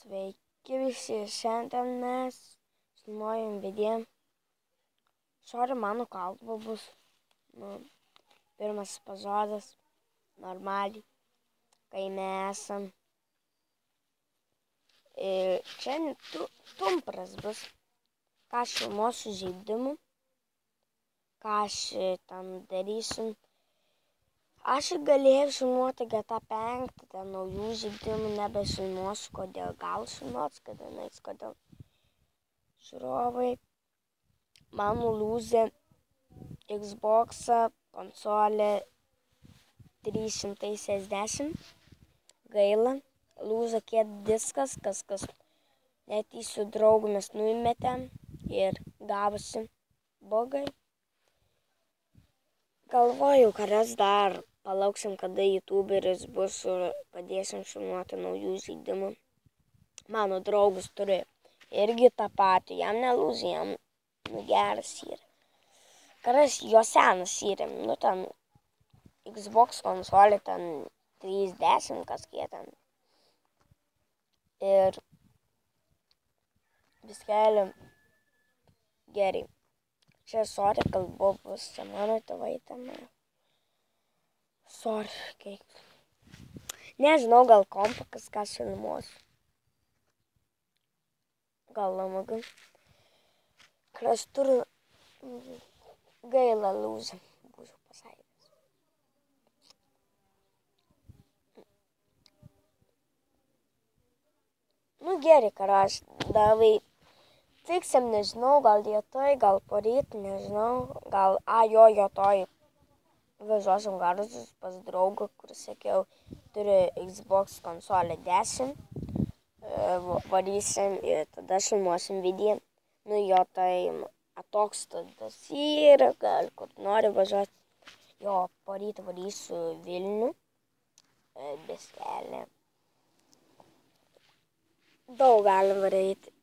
Sveiki visi, šiandien mes filmuojam video. Šori mano kalba bus pirmas epizodas, normaliai, kai mes esam. Šiandien tumpras bus, ką aš filmuosiu žaidimų, ką aš ten darysiu. Aš galėjau filmuoti GTA 5, ten naujų žaidimų nebefilmuosiu, kodėl gal filmuosiu, kodėl žiūrovai. Man nulūzė Xbox'ą konsolę 360. Gaila, lūžo kiek diskas, kas netysiu draugų mes numetėm ir gavosi bugai. Galvoju, kad dar palauksim, kada YouTuberis bus ir padėsim filmuoti naujų žaidimų. Mano draugus turi irgi tą patį, jam nelūžė, jam geras yra. Karas jo senas yra, ten Xbox konsolė ten 30 kažkiek ten. Ir viskelį gerai. Čia sorry, kalbu bus, čia mano tėvai ten. Sorry, kaip. Nežinau, gal kompą kažką filmuosiu. Gal lamagu. Kas turi gaila lūžį, būsiu pasakęs. Gerai, karas, davai. Fiksim, nežinau, gal rytoj, gal poryt, nežinau, gal, rytoj važiuosim garsus pas draugą, kur sakiau, turi Xbox konsolę 10, varysim ir tada filmuosim video. Jo tai atostogas yra, gal kur nori važiuoti, jo poryt varysiu Vilnių, beskelę. Daug galim varyti.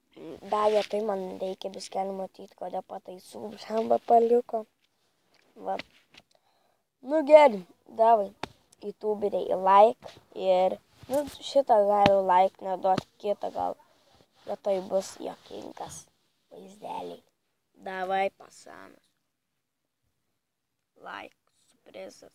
Davė, tai man reikia biškelį matyti, kodėl pataisų žamba paliko. Va. Gerai, davai, YouTuberiai like ir, šitą galiu like neduoti, kitą gal, bet tai bus juokingas vaizdeliai. Davai, pasanas. Like, surprizas.